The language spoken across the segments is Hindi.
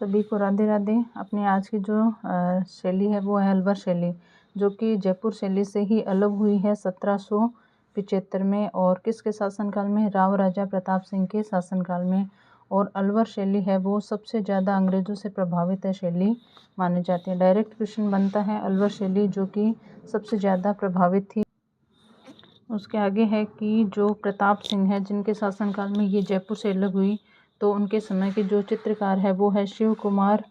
सभी को राधे राधे। अपनी आज की जो शैली है वो है अलवर शैली, जो कि जयपुर शैली से ही अलग हुई है 1775 में। और किसके शासनकाल में? राव राजा प्रताप सिंह के शासनकाल में। और अलवर शैली है वो सबसे ज़्यादा अंग्रेज़ों से प्रभावित है शैली मानी जाती है। डायरेक्ट क्वेश्चन बनता है अलवर शैली जो कि सबसे ज़्यादा प्रभावित थी। उसके आगे है कि जो प्रताप सिंह है जिनके शासनकाल में ये जयपुर से अलग हुई, तो उनके समय के जो चित्रकार है वो है शिव कुमार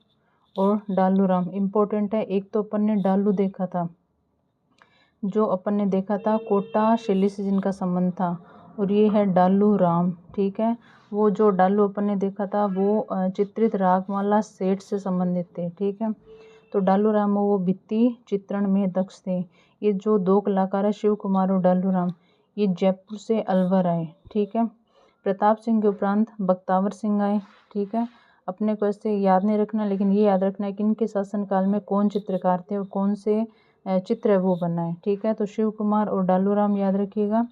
और डालू राम। इम्पोर्टेंट है। एक तो अपन ने डालू देखा था, जो अपन ने देखा था कोटा शैली से जिनका संबंध था, और ये है डालू राम। ठीक है, वो जो डालू अपन ने देखा था वो चित्रित रागमाला सेठ से संबंधित थे। ठीक है, तो डालू राम वो भित्ति चित्रण में दक्ष थे। ये जो दो कलाकार है शिव कुमार और डालू राम, ये जयपुर से अलवर आए। ठीक है, प्रताप सिंह के उपरांत बख्तावर सिंह आए। ठीक है, अपने को ऐसे याद नहीं रखना, लेकिन ये याद रखना है कि इनके शासनकाल में कौन चित्रकार थे और कौन से चित्र है वो बनाए। ठीक है, तो शिव कुमार और डालू राम याद रखिएगा।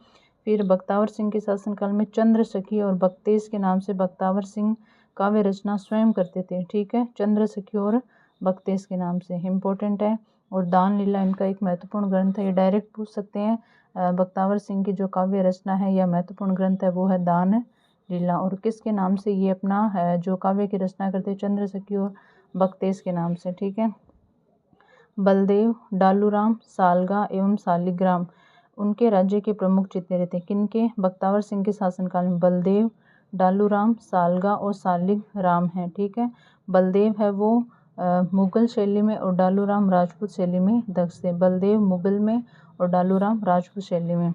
फिर बख्तावर सिंह के शासनकाल में चंद्र सखी और बख्तेज के नाम से बख्तावर सिंह काव्य रचना स्वयं करते थे। ठीक है, चंद्र सखी और बख्तेज के नाम से, इम्पोर्टेंट है। और दान लीला इनका एक महत्वपूर्ण ग्रंथ है, ये डायरेक्ट पूछ सकते हैं। बख्तावर सिंह की जो काव्य रचना है या महत्वपूर्ण ग्रंथ है वो है दान लीला। और किसके नाम से ये अपना जो काव्य की रचना करते हैं? चंद्र सखी और बख्तेज के नाम से। ठीक है, बलदेव, डालूराम, सालगा एवं सालिग्राम उनके राज्य के प्रमुख चित्रे थे। किनके? बख्तावर सिंह के शासनकाल में बलदेव, डालूराम, सालगा और सालिग्राम हैं। ठीक है, बलदेव है वो मुगल शैली में और डालूराम राजपूत शैली में दक्ष थे। बलदेव मुगल में और डालूराम राजपूत शैली में।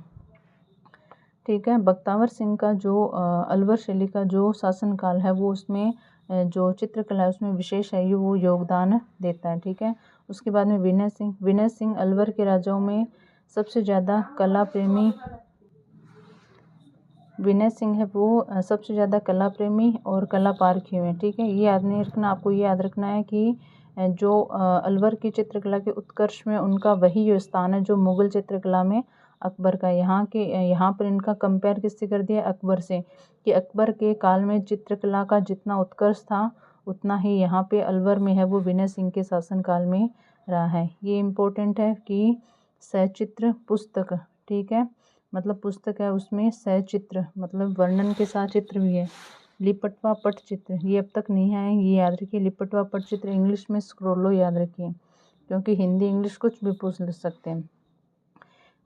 ठीक है, बख्तावर सिंह का जो अलवर शैली का जो शासनकाल है वो उसमें जो चित्रकला है उसमें विशेष है, ये वो योगदान देता है। ठीक है, उसके बाद में विनय सिंह अलवर के राजाओं में सबसे ज़्यादा कला प्रेमी। विनय सिंह है वो सबसे ज़्यादा कला प्रेमी और कला पारखी हुए। ठीक है, ये याद नहीं रखना, आपको ये याद रखना है कि जो अलवर की चित्रकला के उत्कर्ष में उनका वही जो स्थान है जो मुगल चित्रकला में अकबर का। यहाँ पर इनका कंपेयर किससे कर दिया? अकबर से, कि अकबर के काल में चित्रकला का जितना उत्कर्ष था उतना ही यहाँ पे अलवर में है वो विनय सिंह के शासनकाल में रहा है। ये इम्पोर्टेंट है कि सचित्र पुस्तक, ठीक है, मतलब पुस्तक है उसमें सचित्र मतलब वर्णन के साथ चित्र भी है। लिपटवा पटचित्र ये अब तक नहीं आए, ये याद रखिए। लिपटवा पटचित्र इंग्लिश में स्क्रोलो याद रखिए, क्योंकि हिंदी इंग्लिश कुछ भी पूछ सकते हैं।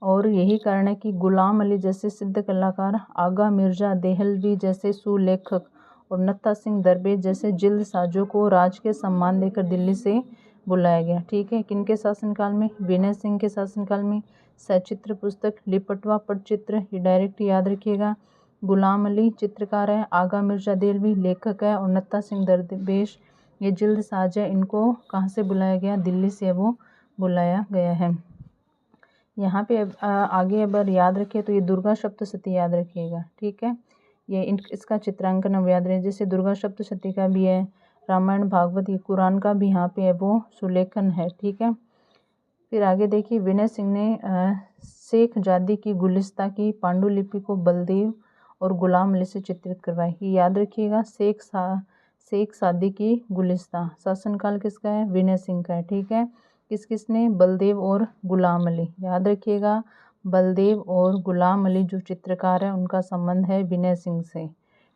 और यही कारण है कि गुलाम अली जैसे सिद्ध कलाकार, आगा मिर्जा देहलवी जैसे सुलेखक और नत्था सिंह दरबे जैसे जिल्द साजों को राज के सम्मान देकर दिल्ली से बुलाया गया। ठीक है, किनके शासनकाल में? विनय सिंह के शासनकाल में। सचित्र पुस्तक, लिपटवा पटचित्र ये डायरेक्ट याद रखिएगा। गुलाम अली चित्रकार है, आगा मिर्जा देहलवी लेखक है और नत्था सिंह दरवेश ये जिल्द साज है। इनको कहाँ से बुलाया गया? दिल्ली से वो बुलाया गया है। यहाँ पे आगे अगर याद रखिए तो ये दुर्गा सप्तशती याद रखिएगा। ठीक है, ये इसका चित्रांकन अब याद रहे, जैसे दुर्गा सप्तशती का भी है, रामायण भागवत ये कुरान का भी यहाँ पे है वो सुलेखन है। ठीक है, फिर आगे देखिए, विनय सिंह ने शेख जादी की गुलिस्ता की पांडुलिपि को बलदेव और गुलाम अली से चित्रित करवाई। ये याद रखिएगा, शेख सादी की गुलिस्ता शासनकाल किसका है? विनय सिंह का है। ठीक है, किसने? बलदेव और गुलाम अली, याद रखिएगा। बलदेव और गुलाम अली जो चित्रकार है उनका संबंध है विनय सिंह से।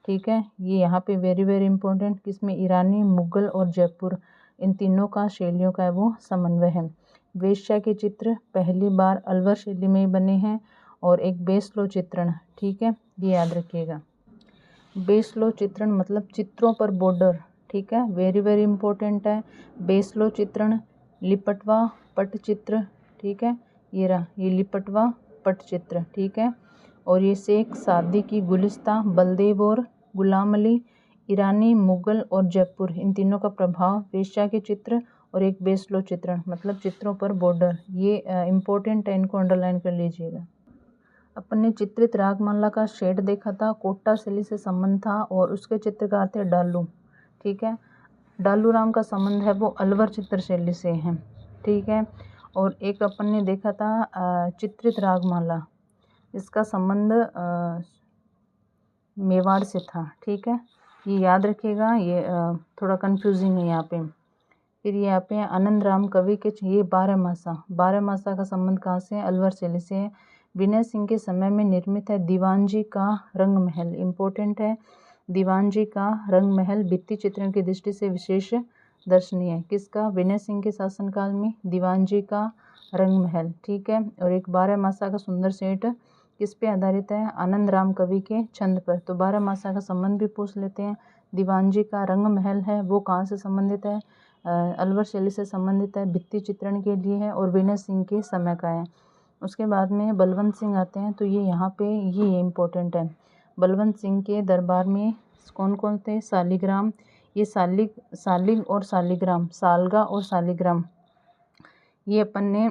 ठीक है, ये यहाँ पे वेरी वेरी इंपॉर्टेंट, किसमें? ईरानी, मुगल और जयपुर इन तीनों का शैलियों का वो समन्वय है। वेश्या के चित्र पहली बार अलवर शैली में ही बने हैं और एक बेसलो चित्रण। ठीक है, ये याद रखिएगा। बेसलो चित्रण मतलब चित्रों पर बॉर्डर। ठीक है, वेरी वेरी इंपॉर्टेंट है। बेसलो चित्रण, लिपटवा पटचित्र। ठीक है, ये रहा, ये लिपटवा पटचित्र। ठीक है, और ये शेख सादी की गुलिस्ता, बलदेव और गुलाम अली, ईरानी, मुगल और जयपुर इन तीनों का प्रभाव, वेश्या के चित्र और एक बेसलो चित्रण मतलब चित्रों पर बॉर्डर। ये इम्पोर्टेंट है, इनको अंडरलाइन कर लीजिएगा। अपन ने चित्रित रागमाला का शेड देखा था, कोटा शैली से संबंध था और उसके चित्रकार थे डालू। ठीक है, डालू राम का संबंध है वो अलवर चित्र शैली से है। ठीक है, और एक अपन ने देखा था चित्रित रागमाला, इसका संबंध मेवाड़ से था। ठीक है, ये याद रखिएगा, ये थोड़ा कंफ्यूजिंग है यहाँ पे। फिर यहाँ पे आनंद राम कवि के ये बारहमासा का संबंध कहाँ से है? अलवर शैली से है। विनय सिंह के समय में निर्मित है दीवानजी का रंग महल, इम्पोर्टेंट है। दीवानजी का रंग महल भित्ति चित्रण की दृष्टि से विशेष दर्शनीय है। किसका? विनय सिंह के शासनकाल में दीवानजी का रंग महल, ठीक है। और एक बारहमासा का सुंदर सेठ किस पे आधारित है? आनंद राम कवि के छंद पर। तो बारहमासा का संबंध भी पूछ लेते हैं। दीवानजी का रंग महल है वो कहाँ से संबंधित है? अलवर शैली से संबंधित है, भित्ति चित्रण के लिए है और विनय सिंह के समय का है। उसके बाद में बलवंत सिंह आते हैं, तो ये यहाँ पे ये इम्पोर्टेंट है। बलवंत सिंह के दरबार में कौन कौन थे? सालिग्राम, ये सालिग और सालिग्राम, सालगा और सालिग्राम, ये अपन ने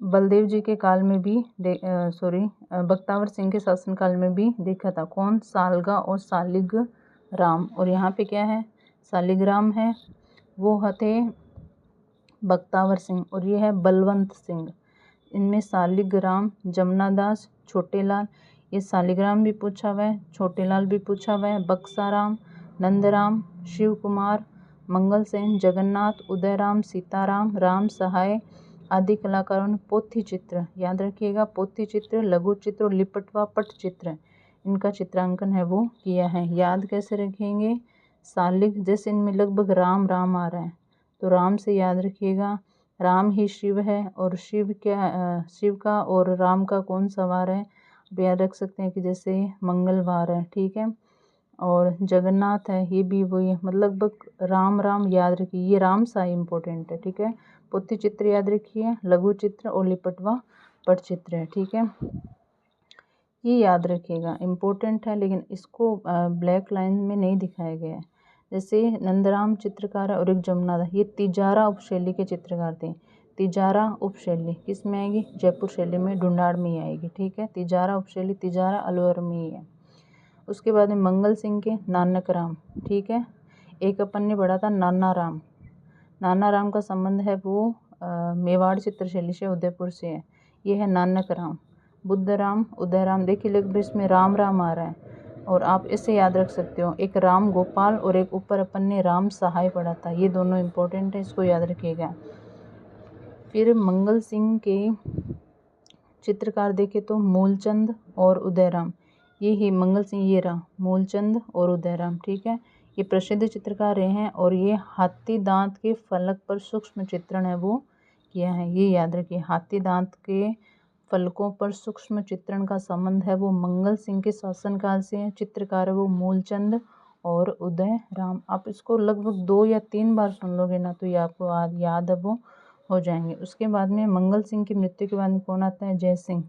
बलदेव जी के काल में भी बख्तावर सिंह के शासनकाल में भी देखा था। कौन? सालगा और सालिग्राम। और यहाँ पे क्या है? सालिग्राम है, वो थे बख्तावर सिंह, और ये है बलवंत सिंह। इनमें सालिग्राम, जमनादास, छोटेलाल, ये सालिग्राम भी पूछा हुआ है, छोटेलाल भी पूछा हुआ है, बक्साराम, नंदराम, शिव कुमार, मंगल सेन, जगन्नाथ, उदयराम, सीताराम, राम सहाय आदि कलाकारों ने पोथी चित्र, याद रखिएगा, पोथी चित्र, लघु चित्र और लिपटवा पटचित्र, इनका चित्रांकन है वो किया है। याद कैसे रखेंगे? सालिग, जैसे इनमें लगभग राम राम आ रहा है तो राम से याद रखिएगा, राम ही शिव है, और शिव का और राम का कौन सवार है? आप याद रख सकते हैं कि जैसे मंगलवार है, ठीक है। और जगन्नाथ है, ये भी वही है, मतलब राम राम याद रखिए, ये राम सा इम्पोर्टेंट है, ठीक है। पोथी चित्र याद रखिए, लघु चित्र और लिपटवा पटचित्र है, ठीक है। ये याद रखिएगा, इम्पोर्टेंट है, लेकिन इसको ब्लैक लाइन में नहीं दिखाया गया है। जैसे नंदराम चित्रकार और एक जमुनादास, ये तिजारा उपशैली के चित्रकार थे। तिजारा उपशैली किस में आएगी? जयपुर शैली में, ढूंढाड़ में ही आएगी, ठीक है। तिजारा उपशैली, तिजारा अलवर में ही है। उसके बाद में मंगल सिंह के नानक राम, ठीक है। एक अपन ने पढ़ा था नाना राम, नाना राम का संबंध है वो मेवाड़ चित्रशैली से, उदयपुर से है। ये है नानक राम। बुद्ध राम, उदय राम, देखिए लगभग इसमें राम राम आ रहा है, और आप इसे याद रख सकते हो, एक राम गोपाल और एक ऊपर अपन ने राम सहाय पढ़ा था, ये दोनों इम्पोर्टेंट है, इसको याद रखिएगा। फिर मंगल सिंह के चित्रकार देखे तो मूलचंद और उदयराम, ये ही मंगल सिंह, ये रहा मूलचंद और उदयराम, ठीक है। ये प्रसिद्ध चित्रकार रहे हैं, और ये हाथी दांत के फलक पर सूक्ष्म चित्रण है वो किया है, ये याद रखिए। हाथी दांत के फलकों पर सूक्ष्म चित्रण का संबंध है वो मंगल सिंह के शासनकाल से है। चित्रकार है वो मूलचंद और उदय राम। आप इसको लगभग 2 या 3 बार सुन लोगे ना तो ये आपको याद है वो हो जाएंगे। उसके बाद में मंगल सिंह की मृत्यु के बाद में कौन आता है? जय सिंह,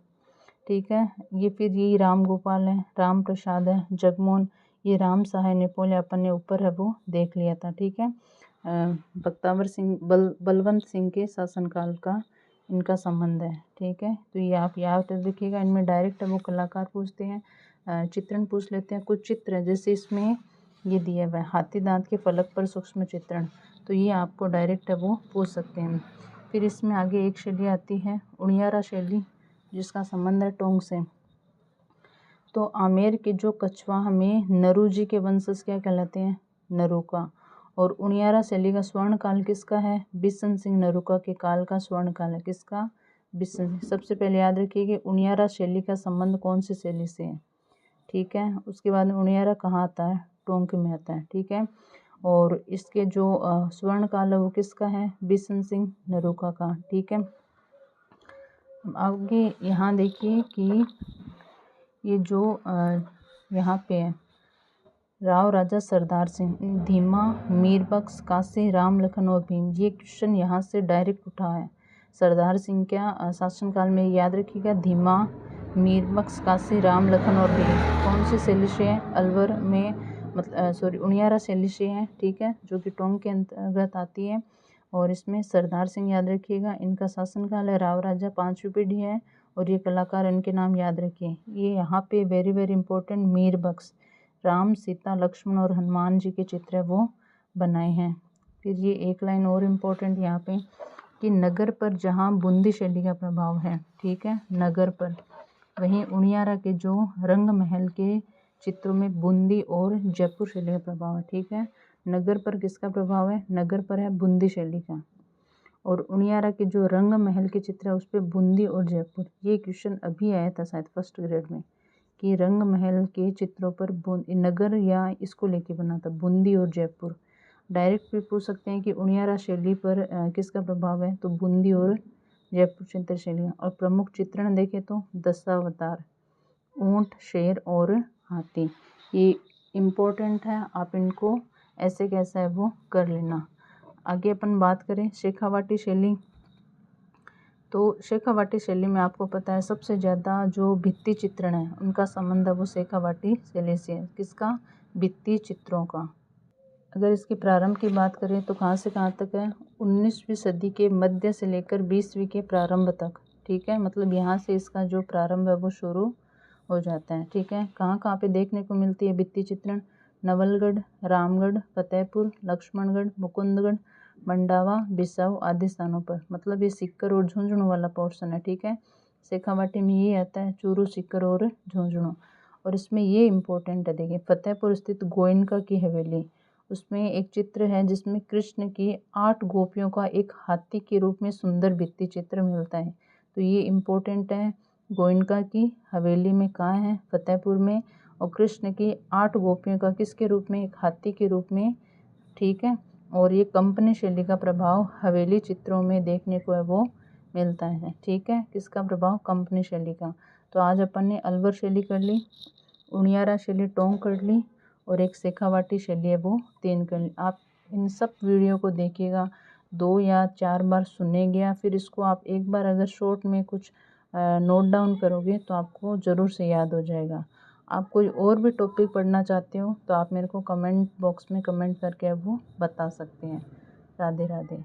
ठीक है। ये फिर यही राम गोपाल है, राम प्रसाद है, जगमोहन, ये राम सहाय नेपोल अपन ने ऊपर है वो देख लिया था, ठीक है। बख्तावर सिंह, बलवंत सिंह के शासनकाल का इनका संबंध है, ठीक है। तो ये आप याद रखिएगा, इनमें डायरेक्ट वो कलाकार पूछते हैं, चित्रण पूछ लेते हैं। कुछ चित्र है जैसे इसमें ये दिया हुआ है हाथी दांत के फलक पर सूक्ष्म चित्रण, तो ये आपको डायरेक्ट है वो पूछ सकते हैं। फिर इसमें आगे एक शैली आती है उनियारा शैली, जिसका संबंध है टोंक से। तो आमेर के जो कछवा में नरू जी के वंशज क्या कहलाते हैं? नरूका। और उनियारा शैली का स्वर्ण काल किसका है? बिशन सिंह नरूका के काल का स्वर्ण काल है, किसका? बिशन सिंह। सबसे पहले याद रखिए कि उनियारा शैली का संबंध कौन सी शैली से है, ठीक है। उसके बाद में उनियारा कहाँ आता है? टोंक में आता है, ठीक है। और इसके जो स्वर्ण काल है वो किसका है? बिशन सिंह नरूका का, ठीक है। आगे यहाँ देखिए कि ये जो यहाँ पे है राव राजा सरदार सिंह, धीमा, मीरबख्श, काशी, राम, लखन और भीम, ये क्वेश्चन यहाँ से डायरेक्ट उठा है। सरदार सिंह क्या शासनकाल में, याद रखिएगा, धीमा, मीरबख्श, काशी, राम, लखन और भीम कौन सी शैली से है? अलवर में, मतलब उनियारा शैली से है, ठीक है, जो कि टोंक के अंतर्गत आती है। और इसमें सरदार सिंह याद रखिएगा, इनका शासनकाल है राव राजा 5वीं पीढ़ी है, और ये कलाकार इनके नाम याद रखिए। ये यहाँ पे very very important, Mirbakhsh, Ram, Sita, Lakshman और हनुमान जी के चित्र वो बनाए हैं। फिर ये एक लाइन और इम्पोर्टेंट यहाँ पे कि नगर पर जहाँ बूंदी शैली का प्रभाव है, ठीक है, नगर पर, वहीं उनियारा के जो रंग महल के चित्रों में बूंदी और जयपुर शैली का प्रभाव है। ठीक है, नगर पर किसका प्रभाव है? नगर पर है बूंदी शैली का। और उनियारा के जो रंग महल के चित्र है उस पर बूंदी और जयपुर। ये क्वेश्चन अभी आया था शायद फर्स्ट ग्रेड में कि रंग महल के चित्रों पर नगर या इसको लेके बना था बूंदी और जयपुर। डायरेक्ट भी पूछ सकते हैं कि उनियारा शैली पर किसका प्रभाव है, तो बूंदी और जयपुर चित्र शैली। और प्रमुख चित्रण देखें तो दशावतार, ऊंट, शेर और हाथी, ये इम्पोर्टेंट है, आप इनको ऐसे कैसा है वो कर लेना। आगे अपन बात करें शेखावाटी शैली। तो शेखावाटी शैली में आपको पता है सबसे ज़्यादा जो भित्ति चित्रण है उनका संबंध है वो शेखावाटी शैली से है। किसका? भित्ति चित्रों का। अगर इसके प्रारंभ की बात करें तो कहाँ से कहाँ तक है? 19वीं सदी के मध्य से लेकर 20वीं के प्रारंभ तक। ठीक है, मतलब यहाँ से इसका जो प्रारंभ है वो शुरू हो जाता है। ठीक है, कहाँ कहाँ पे देखने को मिलती है भित्ति चित्रण? नवलगढ़, रामगढ़, फतेहपुर, लक्ष्मणगढ़, मुकुंदगढ़, मंडावा, बिसाऊ आदि स्थानों पर। मतलब ये सीकर और झुंझुनू वाला पोर्शन है। ठीक है, शेखावाटी में ये आता है चूरू, सीकर और झुंझुनू। और इसमें ये इम्पोर्टेंट है, देखिए फतेहपुर स्थित गोयनका की हवेली, उसमें एक चित्र है जिसमें कृष्ण की 8 गोपियों का एक हाथी के रूप में सुंदर भित्ति चित्र मिलता है। तो ये इम्पोर्टेंट है। गोयनका की हवेली में कहाँ है? फतेहपुर में। और कृष्ण की 8 गोपियों का किसके रूप में? एक हाथी के रूप में। ठीक है, और ये कंपनी शैली का प्रभाव हवेली चित्रों में देखने को है वो मिलता है। ठीक है, किसका प्रभाव? कंपनी शैली का। तो आज अपन ने अलवर शैली कर ली, उनियारा शैली टोंक कर ली, और एक शेखावाटी शैली है वो 3 कर ली। आप इन सब वीडियो को देखिएगा, 2 या 4 बार सुनेंगे, या फिर इसको आप एक बार अगर शॉर्ट में कुछ नोट डाउन करोगे तो आपको ज़रूर से याद हो जाएगा। आप कोई और भी टॉपिक पढ़ना चाहते हो तो आप मेरे को कमेंट बॉक्स में कमेंट करके वो बता सकते हैं। राधे राधे।